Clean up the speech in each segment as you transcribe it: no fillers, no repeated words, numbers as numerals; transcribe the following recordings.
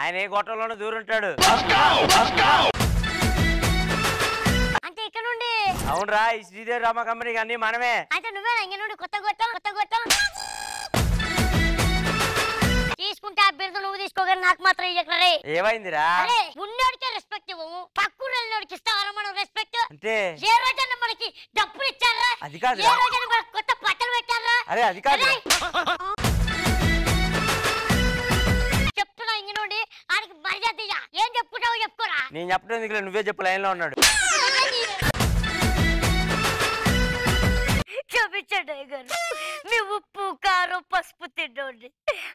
ఆయన ఏ గొట్టంలోనే దూరుంటాడు. అంటే ఇక్కడ నుండి? అవునరా, ఈ శ్రీదేవి డ్రామా కంపెనీకి అన్ని మనమే. అంటే నువ్వేనా ఇంక నుండి కొత్త గొట్టం? తీసుకుంటే ఆ బిరుదు నువ్వు తీసుకోగానే నాకు మాత్రం ఇయ్యకరే. ఏమైందిరా? అరే ఉన్నోడికే రెస్పెక్ట్ ఇవ్వము, పక్కూరోడికి ఇస్తావా మనం రెస్పెక్ట్? అంటే ఏ రోజైనా మనకి డబ్బులు ఇచ్చారా? అది కాదు. ఏ రోజైనా మనకి కొత్త బట్టలు పెట్టారా? అరే అది కాదు. చెప్తున్నా ఇంక నుండి ఆయనకి మర్యాద ఇయ్య. ఏం చెప్పుకుంటావో చెప్పుకోరా. నేను చెప్పడం ఎందుకులే, నువ్వే చెప్పు. లైన్ లో ఉన్నాడు. చూపించండి అయ్యగారు, మీ ఉప్పు కారం పసుపు తిండండి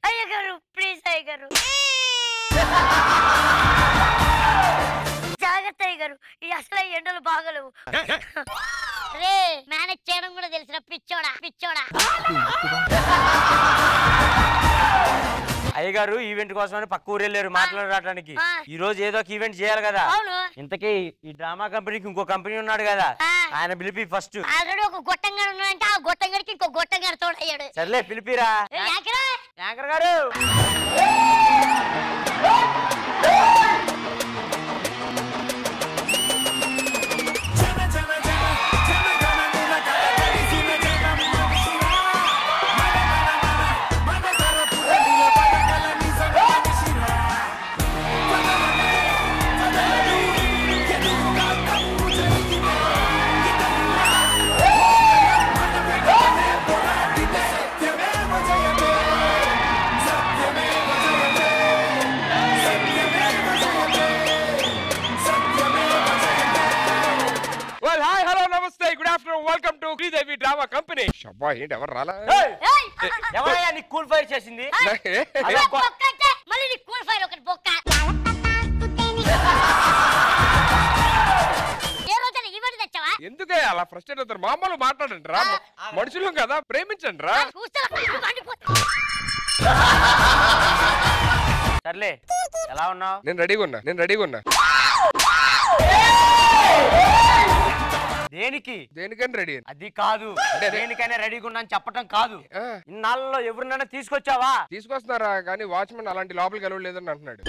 అయ్యగారు, ప్లీజ్ అయ్యగారు. జాగ్రత్త అయ్యగారు, ఈ అసలు ఎండలు బాగలేవు. రే మేనేజ్ చేయడం కూడా తెలిసిన పిచ్చోడా. అయ్యగారు ఈవెంట్ కోసమని పక్క ఊరు వెళ్ళారు మాట్లాడడానికి. ఈ రోజు ఏదో ఒక ఈవెంట్ చేయాలి కదా. ఇంతకీ ఈ డ్రామా కంపెనీకి ఇంకో కంపెనీ ఉన్నాడు కదా, ఆయన పిలిపి ఫస్ట్. ఆల్రెడీ ఒక గొట్టంగాడు ఉన్నాడంటే ఆ గొట్టంగాడికి ఇంకో గొట్టంగాడు తోడయ్యాడు. సర్లే పిలిపిరా. యాంకర్ గారు, welcome to Sridevi drama company. షబ్బా ఏంటి ఎవరు రాలా? ఎవరయ్యా నీకు కూల్ ఫైర్ చేసింది? మళ్ళీ నీకు కూల్ ఫైర్ ఒకటి బొక్క. ఏ రోజైనా ఈవెంట్ తెచ్చావా? ఎందుకే అలా ఫ్రస్ట్రేట్ అవుతారు? మామూలు మాట్లాడండి రా, మనుషులు కదా, ప్రేమించండి రా. సర్లే, ఎలా ఉన్నావు? నేను రెడీగా ఉన్నా. దేనికి? దేనికైనా రెడీ. అది కాదు, దేనికైనా రెడీగా ఉన్నా అని చెప్పటం కాదు. ఇన్నాళ్ళలో ఎవరినైనా తీసుకొచ్చావా? తీసుకొస్తున్నారా, కానీ వాచ్మెన్ అలాంటి లోపలికి వెళ్ళలేదని అంటున్నాడు.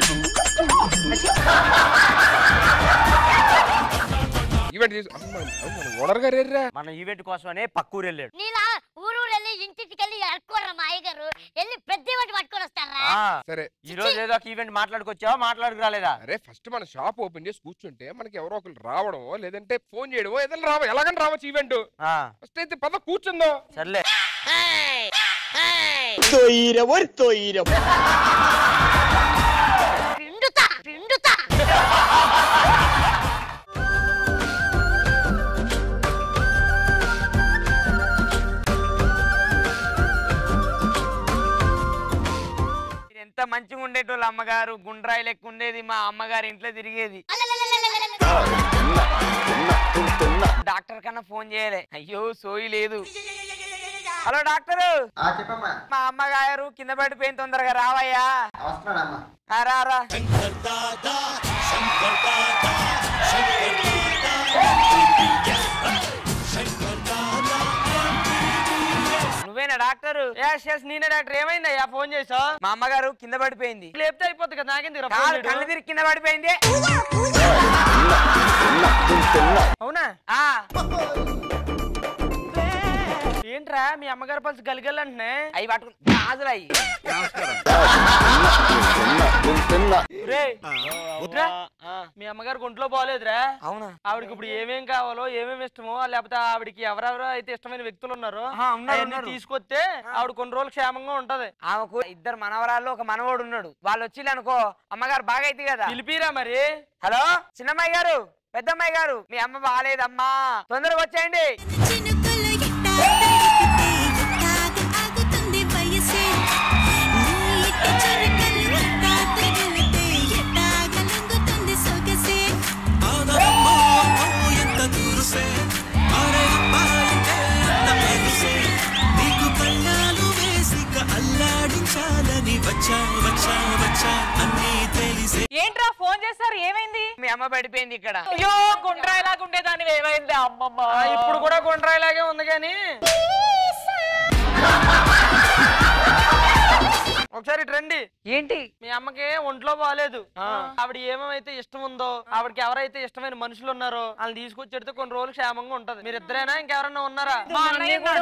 మన ఈవెంట్ కోసమనే పక్కూరు వెళ్ళాడు. నీలా ఊరు వెళ్ళి ఇంటికి వెళ్ళి అడుకోరా మా అయ్యగారు, వెళ్ళి పెద్ద ఈవెంట్ పట్టుకొని వస్తారా? సరే, ఈ రోజు ఏదో ఒక ఈవెంట్ మాట్లాడుకొచ్చావా, మాట్లాడుకురాలేదా? అరే ఫస్ట్ మన షాప్ ఓపెన్ చేసి కూర్చుంటే మనకి ఎవరో ఒకరు రావడమో లేదంటే ఫోన్ చేయడమో ఏదైనా రావో, ఎలాగని రావచ్చు ఈవెంట్. ఫస్ట్ అయితే పద కూర్చుందో. సర్లే. పిండుతా. ఎంత మంచిగా ఉండేటోళ్ళు అమ్మగారు, గుండ్రాయి లెక్క ఉండేది. మా అమ్మగారు ఇంట్లో తిరిగేది. డాక్టర్ కన్నా ఫోన్ చేయలే, అయ్యో సోయి లేదు. Hello doctor. మా అమ్మగారు కింద పడిపోయింది, తొందరగా రావయ్యా. రా. నువ్వేనా డాక్టర్? నేనే డాక్టర్. ఏమైందయ్యా ఫోన్ చేసావు? మా అమ్మగారు కింద పడిపోయింది. లేపితే అయిపోతుంది కదా, నాకేంది? కళ్ళు తిరిగి కింద పడిపోయింది. అవునా? ఏంట్రా మీ అమ్మగారు పల్సి గలిగలు అంటున్నా? అవి పట్టుకుని గాజులు అయ్యి. మీ అమ్మగారు ఒంట్లో బాగోలేదురా? అవునా? ఆవిడకి ఇప్పుడు ఏమేం కావాలో, ఏమేమి ఇష్టమో, లేకపోతే ఆవిడకి ఎవరెవరో అయితే ఇష్టమైన వ్యక్తులు ఉన్నారో తీసుకొస్తే ఆవిడ కొన్ని రోజులు క్షేమంగా ఉంటది. ఆమెకు 2 మనవరాళ్ళు, ఒక మనవడు ఉన్నాడు. వాళ్ళు వచ్చి అనుకో అమ్మగారు బాగా అయితే కదా. పిలిపిరా మరి. హలో చిన్నమ్మాయి గారు, పెద్దమ్మాయి గారు, మీ అమ్మ బాగాలేదమ్మా, తొందరగా వచ్చేయండి. నీకు కళ్ళాలు వేసిక అల్లా చెమ్మ పడిపోయింది ఇక్కడ. అయ్యో గుండ్రాయిలాగా ఉండేదాన్ని ఏమైంది అమ్మమ్మ? ఇప్పుడు కూడా గుండ్రాయిలాగే ఉంది కానీ ఒకసారి రండి. ఏంటి? మీ అమ్మకి ఒంట్లో బాగాలేదు. ఆవిడ ఏమైతే ఇష్టం ఉందో, ఆవిడకి ఎవరైతే ఇష్టమైన మనుషులు ఉన్నారో వాళ్ళని తీసుకొచ్చేడితే కొన్ని రోజులు క్షేమంగా ఉంటది. మీరు ఇద్దరైనా ఇంకెవరన్నా ఉన్నారా?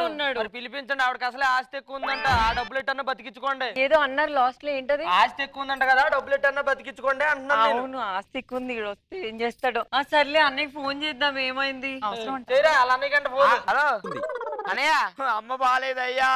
ఉన్నాడు. పిలిపించండి. ఆవిడకి అసలే ఆస్తి ఎక్కువ ఉందంట. ఆ డబ్బులు ఎట్టన్నా బతికించుకోండి. ఏదో అన్నారు లాస్ట్ లో, ఏంటది? ఆస్తి ఎక్కువ ఉందంట కదా, డబ్బులు ఎట్టన్నా బతికించుకోండి అంటున్నాను. అవును ఆస్తి ఎక్కువ ఉంది. ఇక్కడ వస్తే ఏం చేస్తాడు? సర్లే అన్నయ్య ఫోన్ చేద్దాం. ఏమైంది? చేయరా అలా అన్నయ్యకంటే ఫోన్. హలో అన్నయ్య, అమ్మ బాగాలేదయ్యా.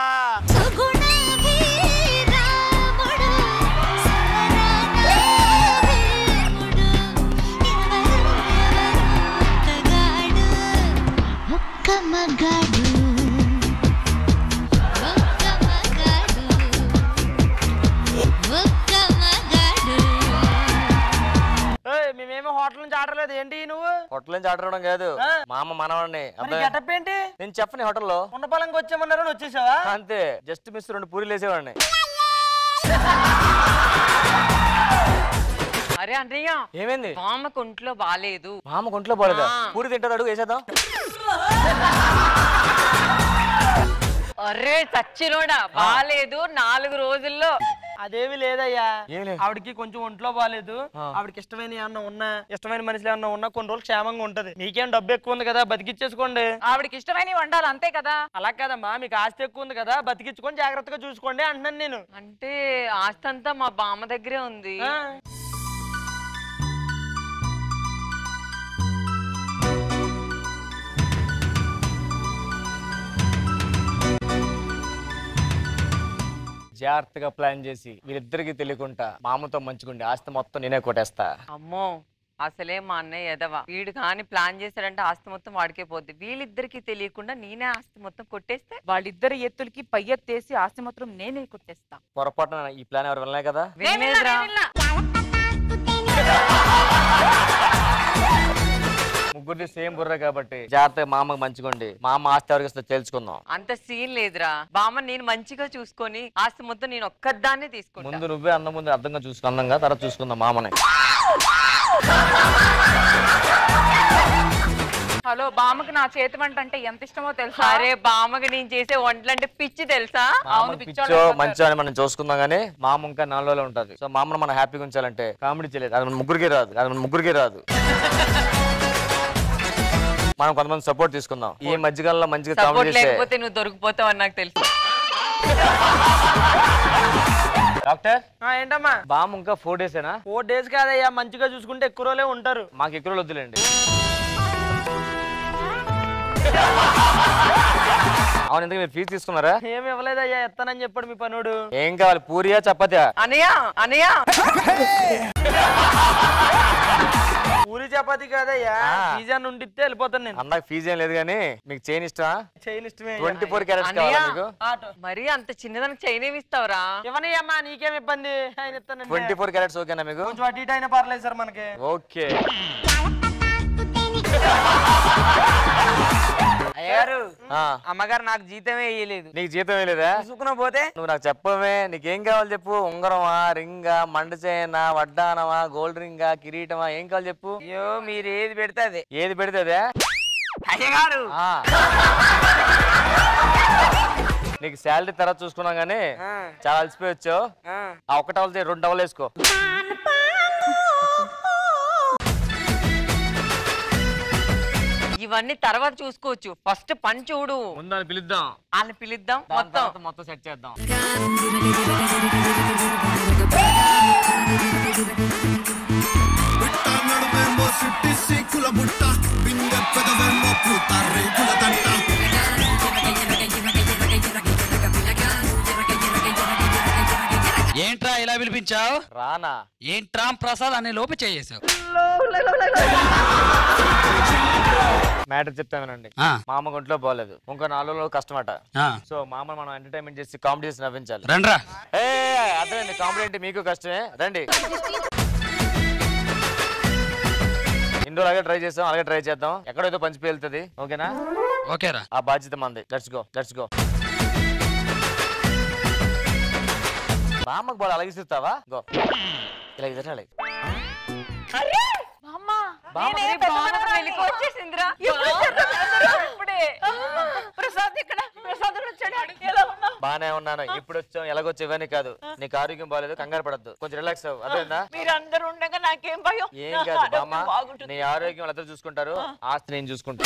మేమేమో హోటల్ నుంచి ఆర్డర్ లేదు. ఏంటి నువ్వు? హోటల్ నుంచి ఆర్డర్ ఇవ్వడం కాదు, మా అమ్మ మనవాడిని. గెటప్ ఏంటి? నేను చెప్పని హోటల్లో ఉండపాలంకి వచ్చామన్నారు, వచ్చేసావా? అంతే, జస్ట్ మిస్ 2 పూరీలు వేసేవాడిని. అరే అన్నయ్య, ఏమైంది? మామకు ఒంట్లో బాలేదు. మామ ఒంట్లో బాలేదా? పూరి తింటాడు, అడుగు వేసేద్దాం. అరే చచ్చినోడా, బాలేదు 4 రోజుల్లో. అదేమి లేదయ్యా, ఆవిడకి కొంచెం ఒంట్లో బాగాలేదు. ఆవిడకి ఇష్టమైన ఏమన్నా ఉన్నా, ఇష్టమైన మనుషులు ఏమన్నా ఉన్నా కొన్ని రోజులు క్షేమంగా ఉంటది. మీకేం డబ్బు ఎక్కువ ఉంది కదా, బతికిచ్చేసుకోండి. ఆవిడకి ఇష్టమైనవి వండాలి అంతే కదా. అలా కదమ్మా, మీకు ఆస్తి ఎక్కువ ఉంది కదా, బతికించుకొని జాగ్రత్తగా చూసుకోండి అంటున్నాను నేను. అంటే ఆస్తి అంతా మా బామ్మ దగ్గరే ఉంది. జాగ్రత్తగా ప్లాన్ చేసి వీరిద్దరికి తెలియకుండా మామతో మంచుకుండి ఆస్తి మొత్తం నేనే కొట్టేస్తా. అమ్మో, అసలే మా అన్నయ్య ఎదవా. వీడు కానీ ప్లాన్ చేశాడంటే ఆస్తి మొత్తం వాడికే పోద్ది. వీళ్ళిద్దరికి తెలియకుండా నేనే ఆస్తి మొత్తం కొట్టేస్తే వాళ్ళిద్దరి ఎత్తులకి పై ఎత్తేసి ఆస్తి మొత్తం నేనే కొట్టేస్తా. పొరపాటున ఈ ప్లాన్ ఎవరు వినలే కదా? ముగ్గురిది సేమ్ బుర్ర కాబట్టి జాగ్రత్తగా మామకు మంచుకోండి. మామ ఆస్తి ఎవరికి ఇస్తా తెలుసుకుందాం. అంత సీన్ లేదురా బామ్మ, నేను మంచిగా చూసుకొని ఆస్తి మొత్తం నేను ఒక్కదాన్నే తీసుకుంటా. ముందు నువ్వే అందం ముందు అర్థంగా చూసుకుందాంగా, తర్వాత చూసుకుందాం మామని. హలో, బామ్మకి నా చేతి వంట అంటే ఎంత ఇష్టమో తెలుసా? అరే బామ్మకి నేను చేసే వంటలు అంటే పిచ్చి తెలుసా? పిచ్చో మంచో అని మనం చూసుకుందాం గానీ మామ ఇంకా 4 రోజులు ఉంటది. సో మామను మనం హ్యాపీగా ఉంచాలంటే కామెడీ చేయలేదు. అది మన ముగ్గురికి రాదు. మనం కొంతమంది సపోర్ట్ తీసుకుందాం. ఈ మధ్యకాలంలో మంచిగా కామెడీ చేస్తే లేకపోతే నువ్వు దొరికిపోతావు అని నాకు తెలుసు. డాక్టర్ ఏంటమ్మా? బామ్మ ఇంకా 4 days ఏనా? 4 days కాదయ్యా, మంచిగా చూసుకుంటే ఎక్కువ రోజులే ఉంటారు. మాకు ఎక్కువ రోజులు వద్దులేండి. అవును, ఎందుకు మీరు ఫీజు తీసుకున్నారా? ఏమి ఇవ్వలేదయ్యా, ఎత్తానని చెప్పాడు మీ పనుడు. ఏం కావాలి, పూరియా చపాతీయా? అనయ్య పూరి చపాతీ కాదయ్యా, ఫీజా నుండి వెళ్ళిపోతాను నేను. అన్నాక ఫీజు ఏం లేదు కానీ మీకు చైన్ ఇష్టమా? చైన్ ఇష్టమే. 24 carats కావాలా మీకు? మరి అంత చిన్నదానికి చైన్ ఏమి ఇస్తావురా? ఇవ్వనయ్యమ్మా, నీకేం ఇబ్బంది? ఆయన ఇస్తాను. 24 carats ఓకేనా మీకు? కొంచెం అటు ఇటు అయినా పర్లేదు సార్ మనకి. ఓకే. అయ్యారు, అమ్మగారు నాకు జీతమే వేయలేదు. నీకు జీతం వేయలేదా? చూసుకున్నా పోతే నువ్వు నాకు చెప్పవే, నీకేం కావాలి చెప్పు. ఉంగరమా, రింగా, మండ చైనా, వడ్డానమా, గోల్డ్ రింగా, కిరీటమా, ఏం కావాలి చెప్పు. అయ్యో, మీరు ఏది పెడితే అదే. ఏది పెడితే అదే? అయ్యగారు, నీకు శాలరీ తర్వాత చూసుకున్నాం గానీ చాలా అలసిపోయి వచ్చావు. ఆ 1 towel 2 towel వేసుకో. ఇవన్నీ తర్వాత చూసుకోవచ్చు, ఫస్ట్ పని చూడు. ముందు అని పిలుద్దాం. వాళ్ళని పిలుద్దాం, మొత్తం సెట్ చేద్దాం. ఏంట్రా ఇలా పిలిపించావు? రానా ఏంట్రా ప్రసాద్ అనే లోపు చేసావు. మ్యాటర్ చెప్తామేనండి. మామ ఒంట్లో బాగాలేదు, ఇంకో 4 రోజులు కష్టమట. సో మామ మనం ఎంటర్టైన్మెంట్ చేసి కామెడీ చేసి నవ్వించాలి. రండ్రా. అర్థమైంది, కామెడీ అంటే మీకు కష్టమే. రండి. ఇండో అలాగే ట్రై చేస్తాం, అలాగే ట్రై చేద్దాం. ఎక్కడైతే పంచి పేలుతుంది. ఓకేనా? ఓకేరా. ఆ బాధ్యత మంది. Let's go. మామకు బాగా అలాగే ఇస్తావా? గో. ఇలా ఇద్దరు అలాగే. వచ్చేసిందిరా ఇప్పుడే. ప్రసాద్ ఇక్కడ, ప్రసాద్ వచ్చాడు. ఎలా ఉన్నా? బానే ఉన్నాను. ఇప్పుడు వచ్చాం ఎలాగొచ్చు ఇవన్నీ కాదు. నీకు ఆరోగ్యం బాగాలేదు, కంగారు పడద్దు, కొంచెం రిలాక్స్ అవ్వు. అదేందా? మీరందరూ ఉండగా నాకేం భయం? ఏం కాదు బామ్మ, నీ ఆరోగ్యం వాళ్ళందరూ చూసుకుంటారు, ఆస్తి నేను చూసుకుంటా.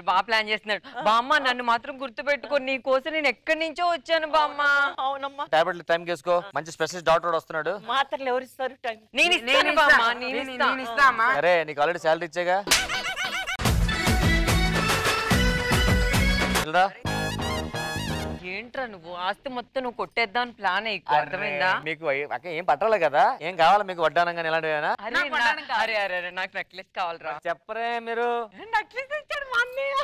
బాగా ప్లాన్ చేస్తున్నాడు. బామ్మ నన్ను మాత్రం గుర్తు పెట్టుకో, నీ కోసం నేను ఎక్కడి నుంచో వచ్చాను బామ్మ. అవునమ్మా. టాబ్లెట్లు టైం కేసుకో. మంచి స్పెషలిస్ట్ డాక్టర్ వస్తున్నాడు. మాత్రలు ఎవరు ఇస్తారు? టైం నేను ఇస్తాను బామ్మ, నేను ఇస్తాను. సరే, నీకు ఆల్రెడీ శాలరీ ఇచ్చేగా. ఏంట్రా నువ్వు ఆస్తి మొత్తం నువ్వు కొట్టేద్దాం ప్లాన్ అర్థమైందా? మీకు అక్క ఏం పట్టాలి కదా, ఏం కావాలా మీకు వడ్డానంగా ఇలాంటివేనా? అరే అరే అరే నాకు నెక్లెస్ కావాలరా. చెప్పరే మీరు. నెక్లెస్ ఇచ్చాడు మా అన్నయ్య.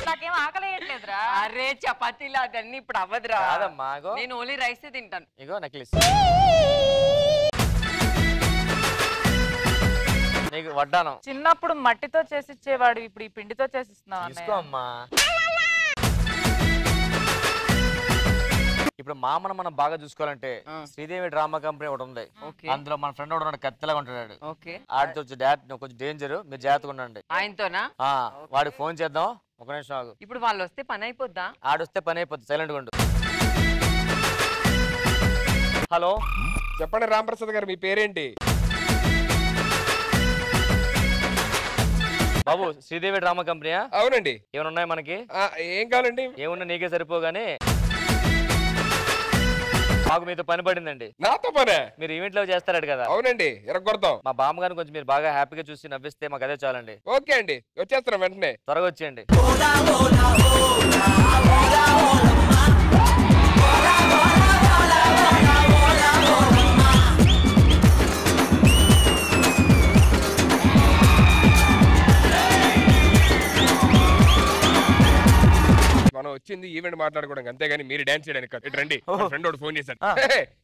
నాకేం ఆకలి వేయట్లేదురా. అరే చపాతీలు అదన్నీ ఇప్పుడు అవ్వదురా. కాదమ్మా, నేను ఓన్లీ రైసే తింటాను. ఇగో నెక్లెస్. నీకు వడ్డానం. చిన్నప్పుడు మట్టితో చేసిచ్చేవాడు, ఇప్పుడు ఈ పిండితో చేసిస్తున్నావు. తీసుకో అమ్మా. ఇప్పుడు మామను మనం బాగా చూసుకోవాలంటే శ్రీదేవి డ్రామా కంపెనీ ఒకటి ఉంది. అందులో మన ఫ్రెండ్ ఒకటి ఉన్నాడు, కత్తిలాగా ఉంటాడు. ఆడితో కొంచెం డేంజర్, మీరు జాగ్రత్తగా ఉండండి. ఆయనతోనా? వాడికి ఫోన్ చేద్దాం. ఒక నిమిషం ఆగు. ఇప్పుడు వాళ్ళు వస్తే పని అయిపోద్దా? ఆడొస్తే పని అయిపోద్ది, సైలెంట్ గా ఉండు. హలో చెప్పండి రాంప్రసాద్ గారు, మీ పేరేంటి? బాబు, శ్రీదేవి డ్రామా కంపెనీయా? అవునండి. ఏమైనా ఉన్నాయి మనకి? ఏం కావాలండి? ఏమున్నా నీకే సరిపోగానే మాకు మీతో పని పడిందండి. నాతో పనే? మీరు ఈవెంట్ లో చేస్తారట కదా? అవునండి, ఎరగొడతాం. మా బామ్మగారిని కొంచెం మీరు బాగా హ్యాపీగా చూసి నవ్విస్తే మాకు అదే చాలండి. ఓకే అండి, వచ్చేస్తున్నాం వెంటనే. త్వరగా వచ్చేయండి. మనం వచ్చింది ఈవెంట్ మాట్లాడుకోవడానికి, అంతేగాని మీరు డాన్స్ చేయడానికి కాదు. ఇటు రండి, ఫ్రెండ్ ఒకటి ఫోన్ చేశారు.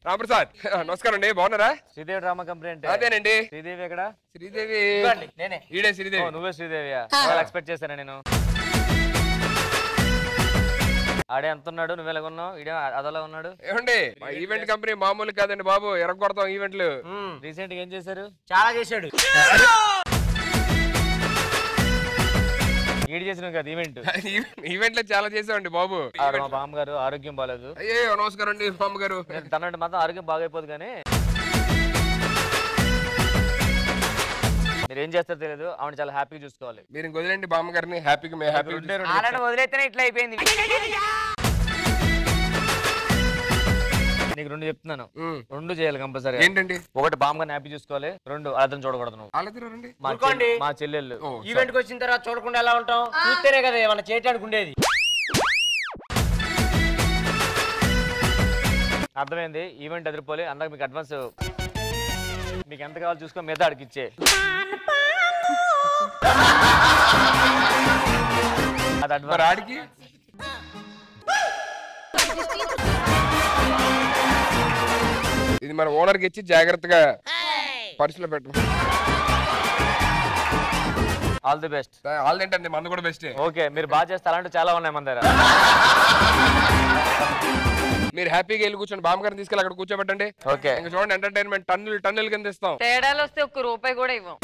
రాంప్రసాద్ నమస్కారం అండి, బాగున్నారా? శ్రీదేవి డ్రామా కంపెనీ అంటే అదేనండి. శ్రీదేవి ఎక్కడ? శ్రీదేవి నేనే. ఈడే శ్రీదేవి. నువ్వే శ్రీదేవియా? ఎక్స్పెక్ట్ చేశాను నేను. ఆడే ఎంత ఉన్నాడు, నువ్వు ఎలాగున్నావు? ఈడే అదలా ఉన్నాడు. ఏమండి, మా ఈవెంట్ కంపెనీ మామూలు కాదండి బాబు, ఎరగొడతాం ఈవెంట్లు. రీసెంట్ గా ఏం చేశారు? చాలా చేశాడు. ఈడు చేసిన కదా ఈవెంట్. ఈవెంట్ లో చాలా చేసామండి బాబు. మా బామ్మగారు ఆరోగ్యం బాగాలేదు. అయ్యో నమస్కారం అండి బామ్మగారు. తనంటే మాత్రం ఆరోగ్యం బాగైపోదు, కానీ మీరు ఏం చేస్తారో తెలియదు. ఆవిడ చాలా హ్యాపీగా చూసుకోవాలి. మీరు వదిలేండి బామ్మగారిని, హ్యాపీగా మేము హ్యాపీ. వదిలేస్తేనే ఇట్లా అయిపోయింది. నీకు రెండు చెప్తున్నాను, రెండు చేయాలి కంపల్సరీ. ఏంటండి? ఒకటి బామ్మగారిని హ్యాపీ చూసుకోవాలి, రెండు అర్థం చూడకూడదు. నువ్వు మా చెల్లెళ్ళు ఈవెంట్ కి వచ్చిన తర్వాత చూడకుండా ఎలా ఉంటాం? చూస్తేనే కదా ఏమన్నా చేయటానికి ఉండేది. అర్థమైంది. ఈవెంట్ ఎదిరిపోలే. అందాక మీకు అడ్వాన్స్ మీకు ఎంత కావాలో చూసుకో, మీద అడిగిచ్చే. అది అడ్వాన్స్. ఆడికి ఇది మన ఓనర్ కి ఇచ్చి జాగ్రత్తగా పర్సులో పెట్టు. All the best. ఆల్ ఏంటండి, మందు కూడా బెస్ట్. ఓకే, మీరు బాగా చేస్తే అలాంటివి చాలా ఉన్నాయి మన దగ్గర. మీరు హ్యాపీగా వెళ్ళి కూర్చోండి, బామ్మగారిని తీసుకెళ్ళి అక్కడ కూర్చోబెట్టండి. ఓకే, ఇంకా చూడండి, ఎంటర్టైన్మెంట్ టన్నులు కింద ఇస్తాం. తేడాలు వస్తే ఒక్క రూపాయి కూడా ఇవ్వం.